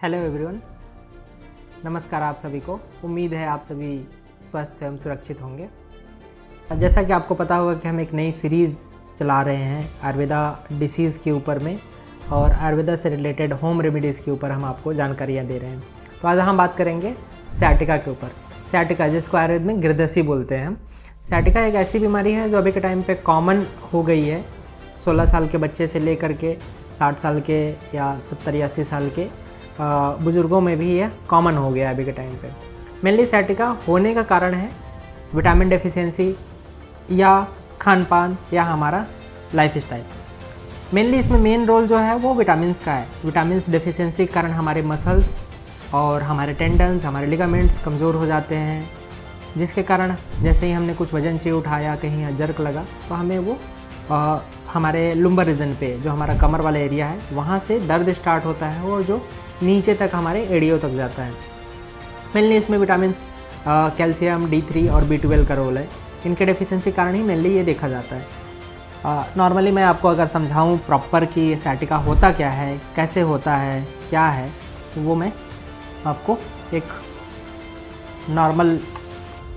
Hello everyone, नमस्कार आप सभी को। उम्मीद है आप सभी स्वस्थ एवं सुरक्षित होंगे। जैसा कि आपको पता होगा कि हम एक नई सीरीज़ चला रहे हैं आयुर्वेदा डिसीज़ के ऊपर में, और आयुर्वेदा से रिलेटेड होम रेमेडीज़ के ऊपर हम आपको जानकारियाँ दे रहे हैं। तो आज हम बात करेंगे सciatica के ऊपर। सciatica जिसको आयुर्वेद में गिरदसी बोलते हैं हम। सciatica एक ऐसी बीमारी है जो अभी के टाइम पे कॉमन हो गई है। 16 साल के बच्चे से लेकर के 60 साल के या 70 या 80 साल के बुज़ुर्गों में भी यह कॉमन हो गया है अभी के टाइम पे। मेनली सciatica होने का कारण है विटामिन डेफिशिएंसी या खान पान या हमारा लाइफ स्टाइल। मेनली इसमें मेन रोल जो है वो विटामिन्स का है। विटामिन्स डेफिशिएंसी के कारण हमारे मसल्स और हमारे टेंडन्स, हमारे लिगामेंट्स कमज़ोर हो जाते हैं, जिसके कारण जैसे ही हमने कुछ वजन चाहिए उठाया, कहीं जर्क लगा, तो हमें वो हमारे लुम्बर रीजन पे जो हमारा कमर वाला एरिया है वहाँ से दर्द स्टार्ट होता है और जो नीचे तक हमारे एडियो तक जाता है। मेनली इसमें विटामिन्स कैल्शियम, D3 और B12 का रोल है। इनके डेफिशिएंसी कारण ही मेनली ये देखा जाता है। नॉर्मली मैं आपको अगर समझाऊं प्रॉपर कि सciatica होता क्या है, कैसे होता है, क्या है, तो वो मैं आपको एक नॉर्मल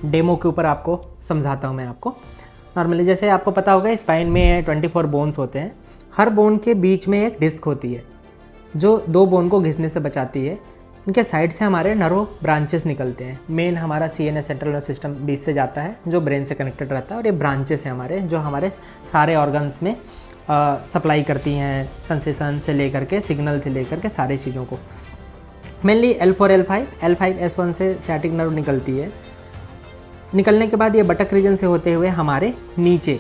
डेमो के ऊपर आपको समझाता हूँ। मैं आपको नॉर्मली जैसे आपको पता होगा स्पाइन में 24 बोन्स होते हैं। हर बोन के बीच में एक डिस्क होती है जो 2 बोन को घिसने से बचाती है। इनके साइड से हमारे नर्व ब्रांचेस निकलते हैं। मेन हमारा CNS सेंट्रल नर्वस सिस्टम बीच से जाता है जो ब्रेन से कनेक्टेड रहता है, और ये ब्रांचेस हैं हमारे जो हमारे सारे ऑर्गन्स में सप्लाई करती हैं, सेंसेशन से लेकर के, सिग्नल से लेकर के सारी चीज़ों को। मेनली L4 L5 S1 से सciatic नर्व निकलती है। निकलने के बाद ये बटक रीजन से होते हुए हमारे नीचे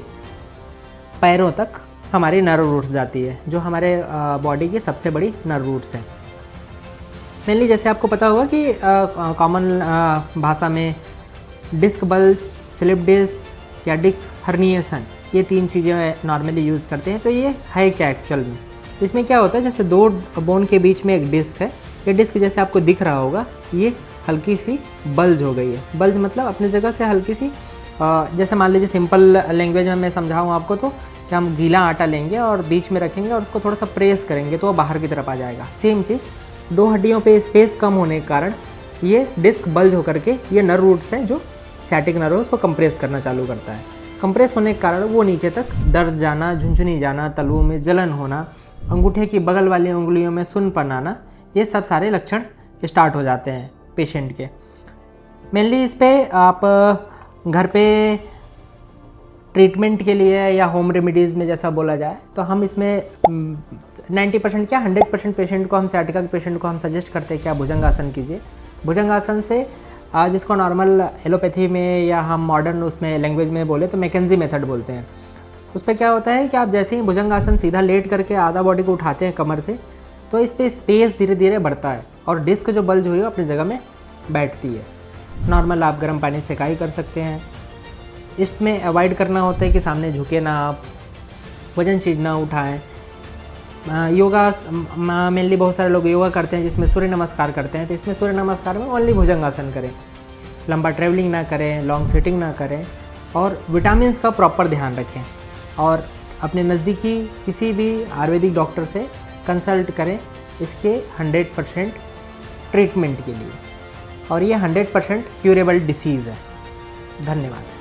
पैरों तक हमारी नर्व रूट्स जाती है, जो हमारे बॉडी की सबसे बड़ी नर्व रूट्स हैं। मेनली जैसे आपको पता होगा कि कॉमन भाषा में डिस्क बल्ज, स्लिप डिस्क या डिस्क हर्निएशन, ये 3 चीज़ें नॉर्मली यूज़ करते हैं। तो ये है क्या एक्चुअल में? इसमें क्या होता है, जैसे 2 बोन के बीच में एक डिस्क है। ये डिस्क जैसे आपको दिख रहा होगा, ये हल्की सी बल्ज हो गई है। बल्ज मतलब अपनी जगह से हल्की सी, जैसे मान लीजिए सिंपल लैंग्वेज में मैं समझाऊँ आपको तो, कि हम गीला आटा लेंगे और बीच में रखेंगे और उसको थोड़ा सा प्रेस करेंगे तो वो बाहर की तरफ आ जाएगा। सेम चीज़ 2 हड्डियों पे स्पेस कम होने के कारण ये डिस्क बल्ज होकर के ये नर्व रूट्स हैं जो सciatic नर्व उसको कंप्रेस करना चालू करता है। कंप्रेस होने के कारण वो नीचे तक दर्द जाना, झुनझुनी जाना, तलुओं में जलन होना, अंगूठे की बगल वाली उंगलियों में सुन्नपन आना, ये सब सारे लक्षण स्टार्ट हो जाते हैं पेशेंट के। मेनली इस पर आप घर पे ट्रीटमेंट के लिए या होम रेमेडीज़ में जैसा बोला जाए तो हम इसमें 90% क्या 100% पेशेंट को, हम सciatica के पेशेंट को हम सजेस्ट करते हैं कि आप भुजंगासन कीजिए। भुजंगासन से जिसको नॉर्मल एलोपैथी में या हम मॉडर्न उसमें लैंग्वेज में बोले तो मैकेंजी मेथड बोलते हैं। उस पर क्या होता है कि आप जैसे ही भुजंगासन सीधा लेट करके आधा बॉडी को उठाते हैं कमर से, तो इस पर स्पेस धीरे धीरे बढ़ता है और डिस्क जो बल्ज हुई है अपनी जगह में बैठती है। नॉर्मल आप गर्म पानी से सेकाई कर सकते हैं। इसमें अवॉइड करना होता है कि सामने झुके ना, आप वजन चीज़ ना उठाएं। योगा मेनली बहुत सारे लोग योगा करते हैं जिसमें सूर्य नमस्कार करते हैं, तो इसमें सूर्य नमस्कार में ओनली भुजंगासन करें। लंबा ट्रैवलिंग ना करें, लॉन्ग सिटिंग ना करें, और विटामिन्स का प्रॉपर ध्यान रखें, और अपने नज़दीकी किसी भी आयुर्वेदिक डॉक्टर से कंसल्ट करें इसके 100% ट्रीटमेंट के लिए। और ये 100% क्यूरेबल डिसीज़ है। धन्यवाद।